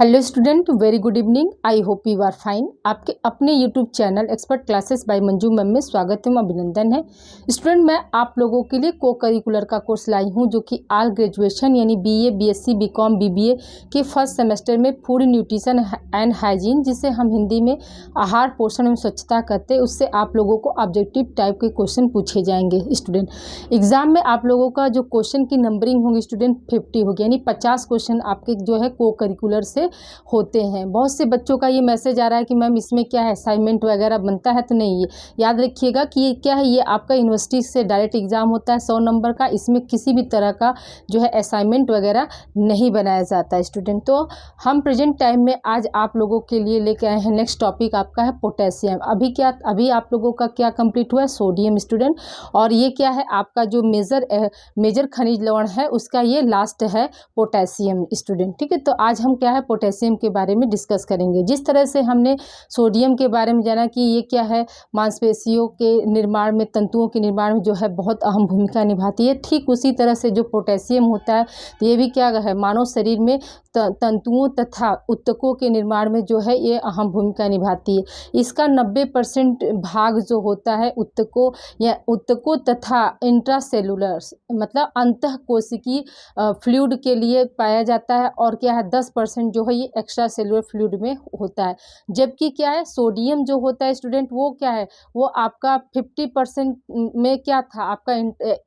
Hello student, very good evening. I hope you are fine. आपके अपने YouTube channel expert classes by Manju ma'am में स्वागत है, अभिनंदन है। स्टूडेंट, मैं आप लोगों के लिए को करिकुलर का कोर्स लाई हूं जो कि ऑल ग्रेजुएशन यानी बीए, बीएससी, बीकॉम, बीबीए के फर्स्ट सेमेस्टर में फूड न्यूट्रिशन एंड हाइजीन, जिसे हम हिंदी में आहार, पोषण एवं स्वच्छता कहते हैं, उससे आप लोगों को ऑब्जेक्टिव टाइप के क्वेश्चन पूछे जाएंगे। स्टूडेंट, एग्जाम में आप लोगों का जो क्वेश्चन की नंबरिंग होगी स्टूडेंट 50 होगी, यानी 50 क्वेश्चन आपके जो है को करिकुलर से होते हैं। बहुत से बच्चों का ये मैसेज आ रहा है कि मैम इसमें क्या है, असाइनमेंट वगैरह बनता है? तो नहीं, ये याद रखिएगा कि ये क्या है, ये आपका यूनिवर्सिटी से डायरेक्ट एग्जाम होता है 100 नंबर का। इसमें किसी भी तरह का जो है असाइनमेंट वगैरह नहीं बनाया जाता है स्टूडेंट। तो हम प्रेजेंट टाइम में आज आप लोगों के लिए लेके आए हैं नेक्स्ट टॉपिक आपका है पोटेशियम। अभी आप लोगों का क्या कंप्लीट हुआ है? Sodium student. और ये क्या है आपका जो मेजर खनिज लवण है उसका ये लास्ट है पोटेशियम स्टूडेंट। ठीक है, तो आज हम क्या है पोटेशियम के बारे में डिस्कस करेंगे। जिस तरह से हमने सोडियम के बारे में जाना कि ये क्या है, मांसपेशियों के निर्माण में, तंतुओं के निर्माण में जो है बहुत अहम भूमिका निभाती है, ठीक उसी तरह से जो पोटेशियम होता है तो ये भी क्या है मानव शरीर में तंतुओं तथा ऊतकों के निर्माण में जो है ये अहम भूमिका निभाती है। इसका 90% भाग जो होता है ऊतकों तथा इंट्रासेलुलर मतलब अंतःकोशिकीय फ्लूइड के लिए पाया जाता है, और क्या है 10% जो है ये एक्स्ट्रा सेलुलर फ्लूइड में होता है। जबकि क्या है सोडियम जो होता है स्टूडेंट, वो क्या है, वो आपका 50% में क्या था, आपका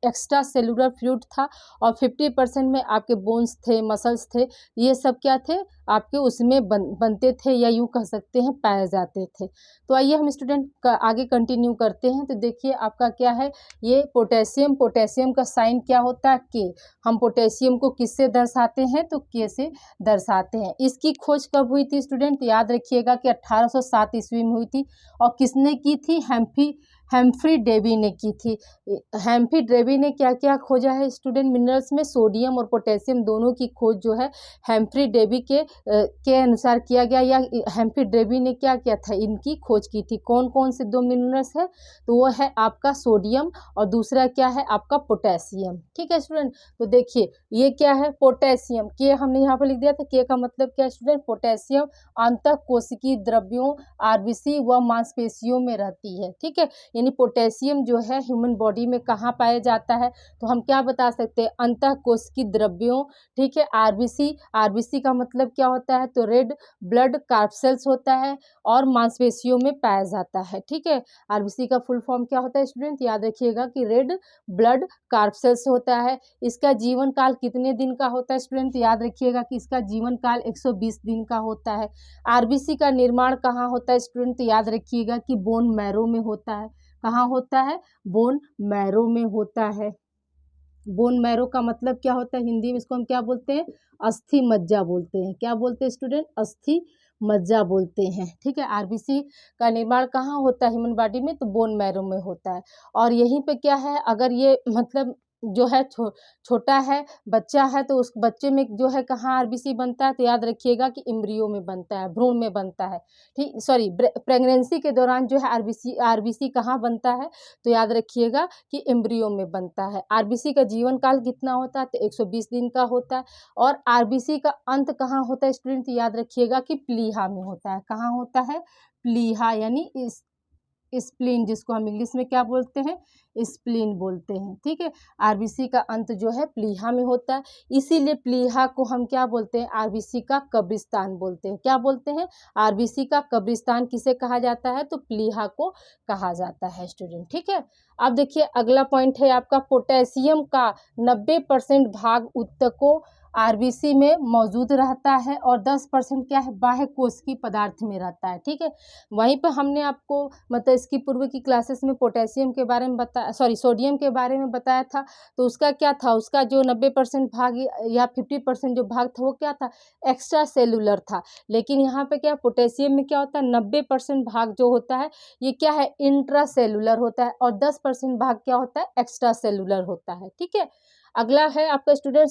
एक्स्ट्रा सेलुलर फ्लूइड था, और 50% में आपके बोन्स थे, मसल्स थे, ये सब क्या थे आपके उसमें बनते थे, या यूँ कह सकते हैं पाए जाते थे। तो आइए हम स्टूडेंट आगे कंटिन्यू करते हैं। तो देखिए आपका क्या है ये पोटेशियम का साइन क्या होता है? के। हम पोटेशियम को किससे दर्शाते हैं? तो के से दर्शाते हैं। इसकी खोज कब हुई थी स्टूडेंट? याद रखिएगा कि 1807 ईस्वी में हुई थी। और किसने की थी? हेम्फ्री डेवी ने की थी। हेम्फ्री डेवी ने क्या क्या खोजा है स्टूडेंट? मिनरल्स में सोडियम और पोटेशियम दोनों की खोज जो है हेम्फ्री डेवी के अनुसार किया गया। या हेम्फ्री डेवी ने क्या किया था, इनकी खोज की थी। कौन कौन से दो मिनरल्स है? तो वो है आपका सोडियम और दूसरा क्या है आपका पोटेशियम। ठीक है स्टूडेंट, तो देखिए ये क्या है पोटेशियम, के हमने यहाँ पर लिख दिया था। के का मतलब क्या स्टूडेंट? पोटेशियम अंतःकोशिकीय द्रव्यों, आरबीसी व मांसपेशियों में रहती है। ठीक है, यानी पोटेशियम जो है ह्यूमन बॉडी में कहाँ पाया जाता है? तो हम क्या बता सकते हैं? अंतःकोशिकीय द्रव्यों। ठीक है, आरबीसी का मतलब क्या होता है? तो रेड ब्लड कार्पसेल्स होता है, और मांसपेशियों में पाया जाता है। ठीक है, आरबीसी का फुल फॉर्म क्या होता है स्टूडेंट? याद रखिएगा कि रेड ब्लड कार्पसेल्स होता है। इसका जीवन काल कितने दिन का होता है स्टूडेंट? याद रखिएगा कि इसका जीवन काल 120 दिन का होता है। आरबीसी का निर्माण कहाँ होता है स्टूडेंट? याद रखिएगा कि बोन मैरो में होता है। कहाँ होता है? बोन मैरो में होता है। बोन मैरो का मतलब क्या होता है हिंदी में? इसको हम क्या बोलते हैं? अस्थि मज्जा बोलते हैं। क्या बोलते हैं स्टूडेंट? अस्थि मज्जा बोलते हैं। ठीक है, आरबीसी का निर्माण कहाँ होता है ह्यूमन बॉडी में? तो बोन मैरो में होता है। और यहीं पे क्या है, अगर ये मतलब जो है छोटा है, बच्चा है, तो उस बच्चे में जो है कहाँ आरबीसी बनता है? तो याद रखिएगा कि एम्ब्रियो में बनता है, भ्रूण में बनता है। ठीक, सॉरी, प्रेगनेंसी के दौरान जो है आरबीसी कहाँ बनता है? तो याद रखिएगा कि एम्ब्रियो में बनता है। आरबीसी का जीवन काल कितना होता है? तो 120 दिन का होता है। और आरबीसी का अंत कहाँ होता है स्टूडेंट? याद रखिएगा कि प्लीहा में होता है। कहाँ होता है? प्लीहा, यानी स्प्लीन, जिसको हम इंग्लिश में क्या बोलते हैं? स्प्लीन बोलते हैं। ठीक है, आरबीसी का अंत जो है प्लीहा में होता है। इसीलिए प्लीहा को हम क्या बोलते हैं? आरबीसी का कब्रिस्तान बोलते हैं। क्या बोलते हैं? आरबीसी का कब्रिस्तान किसे कहा जाता है? तो प्लीहा को कहा जाता है स्टूडेंट। ठीक है, अब देखिए अगला पॉइंट है आपका पोटेशियम का 90% भाग ऊतकों आरबीसी में मौजूद रहता है, और 10% क्या है बाह्य कोशिकीय पदार्थ में रहता है। ठीक है, वहीं पर हमने आपको मतलब इसकी पूर्व की क्लासेस में पोटेशियम के बारे में सोडियम के बारे में बताया था। तो उसका क्या था, उसका जो 90% भाग या 50% जो भाग था वो क्या था? एक्स्ट्रा सेलुलर था। लेकिन यहाँ पे क्या पोटेशियम में क्या होता है? 90% भाग जो होता है ये क्या है? इंट्रा सेलुलर होता है, और 10% भाग क्या होता है? एक्स्ट्रा सेलुलर होता है। ठीक है, अगला है आपका स्टूडेंट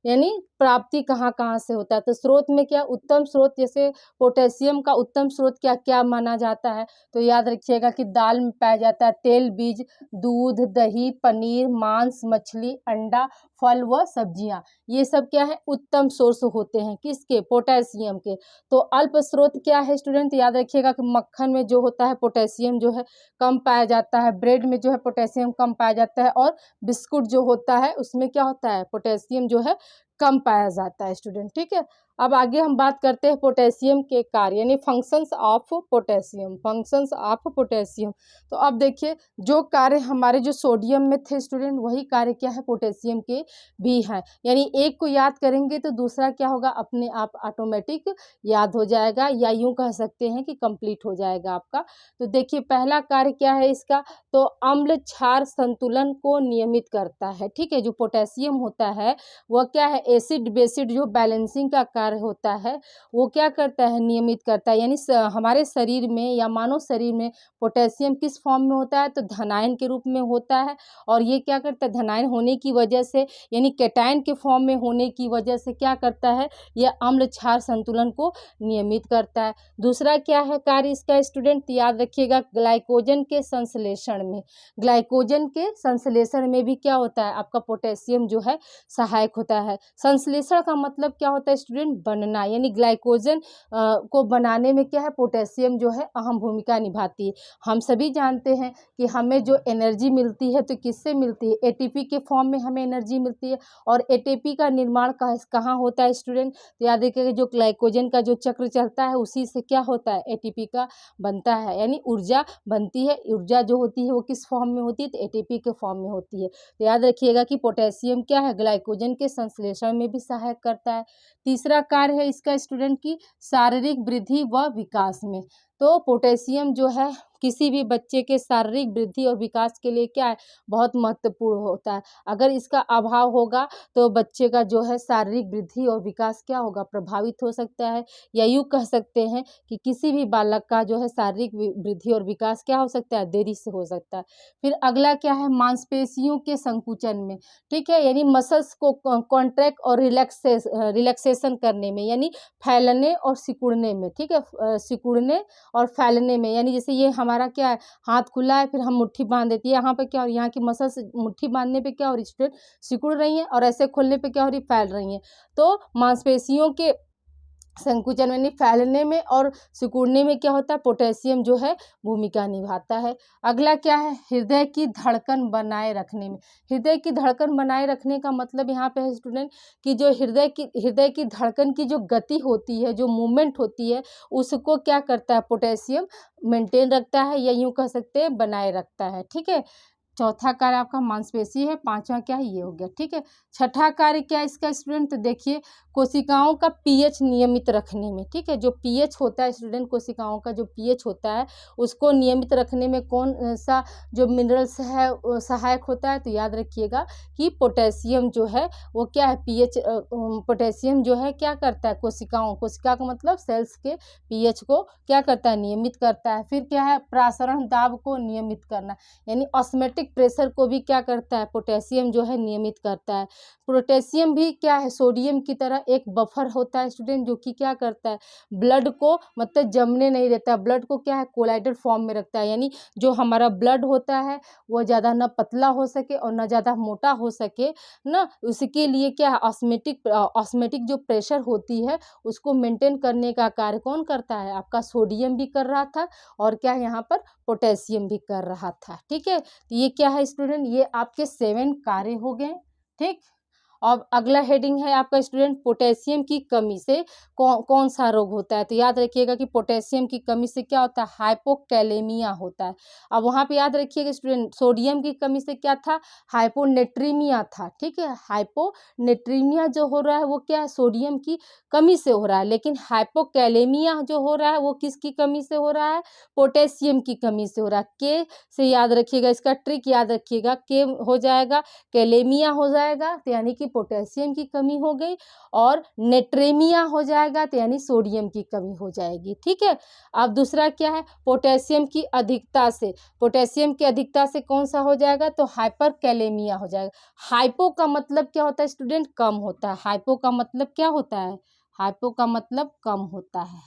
यानी प्राप्ति कहाँ कहाँ से होता है। तो स्रोत में क्या, उत्तम स्रोत, जैसे पोटेशियम का उत्तम स्रोत क्या क्या माना जाता है, तो याद रखिएगा कि दाल में पाया जाता है, तेल बीज, दूध, दही, पनीर, मांस, मछली, अंडा, फल व सब्जियां, ये सब क्या है, उत्तम सोर्स होते हैं किसके, पोटेशियम के। तो अल्प स्रोत क्या है स्टूडेंट, याद रखिएगा कि मक्खन में जो होता है पोटेशियम जो है कम पाया जाता है, ब्रेड में जो है पोटेशियम कम पाया जाता है, और बिस्कुट जो होता है उसमें क्या होता है, पोटेशियम जो है कम पाया जाता है स्टूडेंट। ठीक है, अब आगे हम बात करते हैं पोटेशियम के कार्य, यानी functions of potassium, functions of potassium. तो अब देखिए, जो कार्य हमारे जो सोडियम में थे स्टूडेंट, वही कार्य क्या है पोटेशियम के भी हैं। यानी एक को याद करेंगे तो दूसरा क्या होगा, अपने आप ऑटोमेटिक याद हो जाएगा, या यूं कह सकते हैं कि कंप्लीट हो जाएगा आपका। तो देखिए, पहला कार्य क्या है इसका, तो अम्ल क्षार संतुलन को नियमित करता है। ठीक है, जो पोटेशियम होता है वह क्या है, एसिड बेसिड जो बैलेंसिंग का कार्य होता है वो क्या करता है, नियमित करता है। यानी हमारे शरीर में या मानव शरीर में पोटेशियम किस फॉर्म में होता है, तो धनायन के रूप में होता है। और ये क्या करता है, धनायन होने की वजह से, यानी कैटायन के फॉर्म में होने की वजह से क्या करता है, यह अम्ल क्षार संतुलन को नियमित करता है। दूसरा क्या है कार्य इसका स्टूडेंट, याद रखिएगा, ग्लाइकोजन के संश्लेषण में, ग्लाइकोजन के संश्लेषण में भी क्या होता है, आपका पोटेशियम जो है सहायक होता है। संश्लेषण का मतलब क्या होता है स्टूडेंट, बनना, यानी ग्लाइकोजन को बनाने में क्या है, पोटेशियम जो है अहम भूमिका निभाती है। हम सभी जानते हैं कि हमें जो एनर्जी मिलती है तो किससे मिलती है, एटीपी के फॉर्म में हमें एनर्जी मिलती है। और एटीपी का निर्माण कहाँ होता है स्टूडेंट, तो याद रखिएगा जो ग्लाइकोजन का जो चक्र चलता है उसी से क्या होता है, एटीपी का बनता है, यानी ऊर्जा बनती है। ऊर्जा जो होती है वो किस फॉर्म में होती है, तो एटीपी के फॉर्म में होती है। तो याद रखिएगा कि पोटेशियम क्या है, ग्लाइकोजन के संश्लेषण में भी सहायक करता है। तीसरा कार्य है इसका स्टूडेंट की शारीरिक वृद्धि व विकास में। तो पोटेशियम जो है किसी भी बच्चे के शारीरिक वृद्धि और विकास के लिए क्या है, बहुत महत्वपूर्ण होता है। अगर इसका अभाव होगा तो बच्चे का जो है शारीरिक वृद्धि और विकास क्या होगा, प्रभावित हो सकता है। या यूँ कह सकते हैं कि किसी भी बालक का जो है शारीरिक वृद्धि और विकास क्या हो सकता है, देरी से हो सकता है। फिर अगला क्या है, मांसपेशियों के संकुचन में। ठीक है, यानी मसल्स को कॉन्ट्रैक्ट और रिलैक्सेशन करने में, यानी फैलने और सिकुड़ने में। ठीक है, सिकुड़ने और फैलने में, यानी जैसे ये हमारा क्या है, हाथ खुला है फिर हम मुट्ठी बांध देती है, यहाँ पे क्या हो रही है, यहाँ की मसल्स मुट्ठी बांधने पे क्या हो रही है स्टूडेंट, सिकुड़ रही हैं, और ऐसे खोलने पे क्या हो रही है, फैल रही हैं। तो मांसपेशियों के संकुचन यानी फैलने में और सिकुड़ने में क्या होता है, पोटेशियम जो है भूमिका निभाता है। अगला क्या है, हृदय की धड़कन बनाए रखने में। हृदय की धड़कन बनाए रखने का मतलब यहाँ पे है स्टूडेंट कि जो हृदय की धड़कन की जो गति होती है, जो मूवमेंट होती है, उसको क्या करता है, पोटेशियम मेंटेन रखता है, या यूँ कह सकते हैं बनाए रखता है। ठीक है, चौथा कार्य आपका मांसपेशी है, पांचवा क्या है, ये हो गया। ठीक है, छठा कार्य क्या है इसका स्टूडेंट, तो देखिए, कोशिकाओं का पीएच नियमित रखने में। ठीक है, जो पीएच होता है स्टूडेंट, कोशिकाओं का जो पीएच होता है उसको नियमित रखने में कौन सा जो मिनरल्स है वो सहायक होता है, तो याद रखिएगा कि पोटेशियम जो है वो क्या है, पीएच पोटेशियम जो है क्या करता है, कोशिका का मतलब सेल्स के पीएच को क्या करता है, नियमित करता है। फिर क्या है, प्रासरण दाब को नियमित करना, यानी ऑस्मेटिक प्रेशर को भी क्या करता है, पोटेशियम जो है नियमित करता है। पोटेशियम भी क्या है, सोडियम की तरह एक बफर होता है स्टूडेंट, जो कि क्या करता है, ब्लड को मतलब जमने नहीं देता, ब्लड को क्या है, कोलाइडल फॉर्म में रखता है। यानी जो हमारा ब्लड होता है वो ज़्यादा न पतला हो सके और न ज़्यादा मोटा हो सके ना, उसके लिए क्या है, ऑस्मेटिक जो प्रेशर होती है उसको मेंटेन करने का कार्य कौन करता है, आपका सोडियम भी कर रहा था, और क्या यहाँ पर पोटेशियम भी कर रहा था। ठीक है, तो ये क्या है स्टूडेंट, ये आपके 7 कार्य हो गए। ठीक, अब अगला हेडिंग है आपका स्टूडेंट, पोटेशियम की कमी से कौन सा रोग होता है, तो याद रखिएगा कि पोटेशियम की कमी से क्या होता है, हाइपोकैलेमिया होता है। अब वहाँ पे याद रखिएगा स्टूडेंट, सोडियम की कमी से क्या था, हाइपोनेट्रीमिया था। ठीक है, हाइपोनेट्रीमिया जो हो रहा है वो क्या है, सोडियम की कमी से हो रहा है, लेकिन हाइपोकैलेमिया जो हो रहा है वो किसकी कमी से हो रहा है, पोटेशियम की कमी से हो रहा है। के से याद रखिएगा, इसका ट्रिक याद रखिएगा, के हो जाएगा कैलेमिया हो जाएगा, तो यानी कि पोटेशियम की कमी हो गई, और नेट्रेमिया हो जाएगा तो यानी सोडियम की कमी हो जाएगी। ठीक है, अब दूसरा क्या है, पोटेशियम की अधिकता से, पोटेशियम की अधिकता से कौन सा हो जाएगा, तो हाइपरकैलेमिया हो जाएगा। हाइपो का मतलब क्या होता है स्टूडेंट, कम होता है। हाइपो का मतलब क्या होता है, हाइपो का मतलब कम होता है,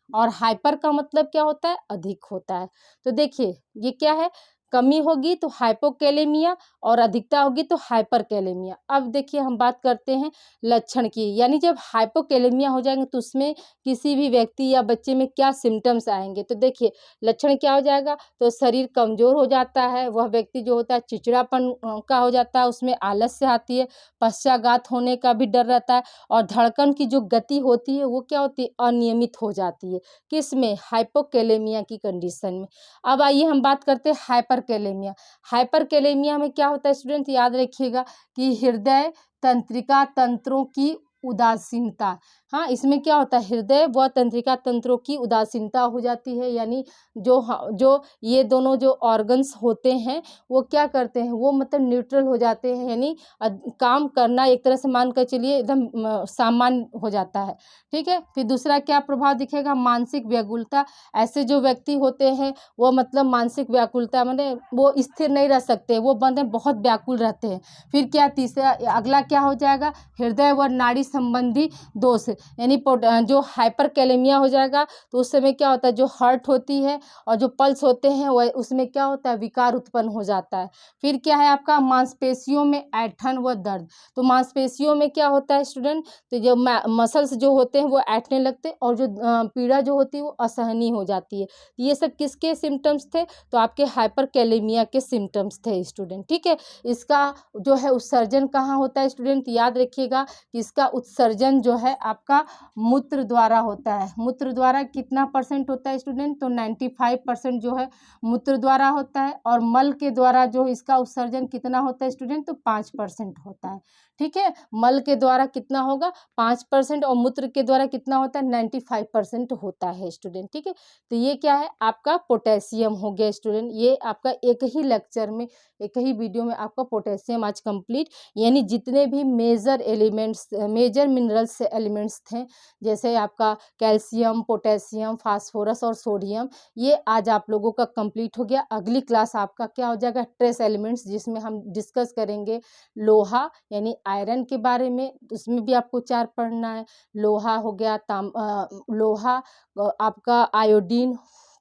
और हाइपर का मतलब क्या होता है, अधिक होता है। तो देखिए ये क्या है, कमी होगी तो हाइपोकैलेमिया, और अधिकता होगी तो हाइपरकैलेमिया। अब देखिए हम बात करते हैं लक्षण की, यानी जब हाइपोकैलेमिया हो जाएंगे तो उसमें किसी भी व्यक्ति या बच्चे में क्या सिम्टम्स आएंगे। तो देखिए लक्षण क्या हो जाएगा, तो शरीर कमजोर हो जाता है, वह व्यक्ति जो होता है चिड़चिड़ापन का हो जाता है, उसमें आलस्य आती है, पश्चाघात होने का भी डर रहता है, और धड़कन की जो गति होती है वो क्या होती है, अनियमित हो जाती है। किस में, हाइपोकैलेमिया की कंडीशन में। अब आइए हम बात करते हैं हाइपरकैलेमिया। हाइपरकैलेमिया में क्या होता है स्टूडेंट, याद रखिएगा कि हृदय तंत्रिका तंत्रों की उदासीनता। हाँ, इसमें क्या होता है, हृदय व तंत्रिका तंत्रों की उदासीनता हो जाती है, यानी जो ये दोनों जो ऑर्गन्स होते हैं वो क्या करते हैं, वो मतलब न्यूट्रल हो जाते हैं, यानी काम करना एक तरह से मान कर चलिए एकदम सामान्य हो जाता है। ठीक है, फिर दूसरा क्या प्रभाव दिखेगा, मानसिक व्याकुलता। ऐसे जो व्यक्ति होते हैं वो मतलब मानसिक व्याकुलता माने वो स्थिर नहीं रह सकते, वो बंदे बहुत व्याकुल रहते हैं। फिर क्या तीसरा, अगला क्या हो जाएगा, हृदय व नाड़ी संबंधी दोष, यानी जो हाइपरकैलेमिया हो जाएगा तो उस समय क्या होता है, जो हार्ट होती है और जो पल्स होते हैं वह उसमें क्या होता है, विकार उत्पन्न हो जाता है। फिर क्या है आपका, मांसपेशियों में ऐंठन व दर्द। तो मांसपेशियों में क्या होता है स्टूडेंट, तो जो मसल्स जो होते हैं वो ऐंठने लगते हैं, और जो पीड़ा जो होती है वो असहनीय हो जाती है। ये सब किसके सिम्टम्स थे, तो आपके हाइपरकैलेमिया के सिम्टम्स थे स्टूडेंट। ठीक है, इसका जो है उत्सर्जन कहाँ होता है स्टूडेंट, याद रखिएगा कि इसका उत्सर्जन जो है आपका मूत्र द्वारा होता है। मूत्र द्वारा कितना % होता है स्टूडेंट, तो 95% जो है मूत्र द्वारा होता है, और मल के द्वारा जो इसका उत्सर्जन कितना होता है स्टूडेंट, तो 5% होता है। ठीक है, मल के द्वारा कितना होगा, 5%, और मूत्र के द्वारा कितना होता है, 95% होता है स्टूडेंट। ठीक है, तो ये क्या है आपका पोटेशियम हो गया स्टूडेंट। ये आपका एक ही लेक्चर में, एक ही वीडियो में आपका पोटेशियम आज कंप्लीट, यानी जितने भी major elements, major minerals elements थे, जैसे आपका कैल्शियम, पोटेशियम, फास्फोरस और सोडियम, ये आज आप लोगों का कंप्लीट हो गया। अगली क्लास आपका क्या हो जाएगा, ट्रेस एलिमेंट्स, जिसमें हम डिस्कस करेंगे लोहा यानी आयरन के बारे में। उसमें भी आपको 4 पढ़ना है। लोहा हो गया, लोहा, आपका आयोडीन,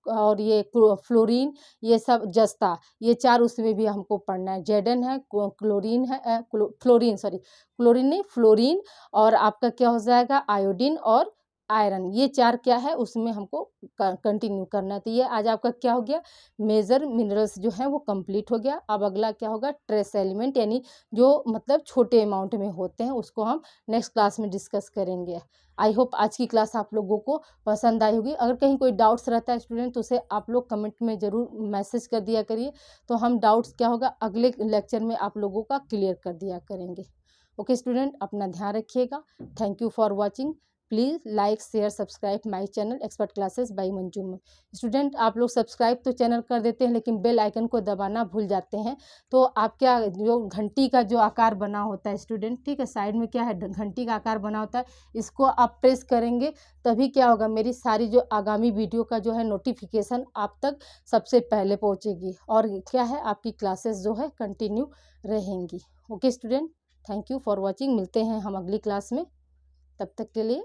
और ये फ्लोरीन, ये सब जस्ता, ये 4 उसमें भी हमको पढ़ना है। जेडन है, क्लोरीन है, फ्लोरीन, सॉरी क्लोरीन नहीं, फ्लोरीन, और आपका क्या हो जाएगा, आयोडीन और आयरन, ये 4 क्या है उसमें हमको कंटिन्यू करना है। तो ये आज आपका क्या हो गया, मेजर मिनरल्स जो है वो कंप्लीट हो गया। अब अगला क्या होगा, ट्रेस एलिमेंट, यानी जो मतलब छोटे अमाउंट में होते हैं, उसको हम नेक्स्ट क्लास में डिस्कस करेंगे। आई होप आज की क्लास आप लोगों को पसंद आई होगी। अगर कहीं कोई डाउट्स रहता है स्टूडेंट तो उसे आप लोग कमेंट में ज़रूर मैसेज कर दिया करिए, तो हम डाउट्स क्या होगा अगले लेक्चर में आप लोगों का क्लियर कर दिया करेंगे। ओके स्टूडेंट, अपना ध्यान रखिएगा। Thank you for watching. Please like share subscribe my channel expert classes by Manju ma'am. Student आप लोग सब्सक्राइब तो चैनल कर देते हैं लेकिन बेल आइकन को दबाना भूल जाते हैं। तो आप क्या, जो घंटी का जो आकार बना होता है स्टूडेंट, ठीक है, साइड में क्या है घंटी का आकार बना होता है, इसको आप प्रेस करेंगे तभी क्या होगा, मेरी सारी जो आगामी वीडियो का जो है नोटिफिकेशन आप तक सबसे पहले पहुँचेगी, और क्या है आपकी क्लासेस जो है कंटिन्यू रहेंगी। Okay student, thank you for watching. मिलते हैं हम अगली क्लास में, तब तक के लिए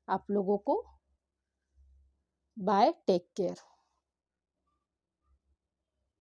आप लोगों को बाय, टेक केयर।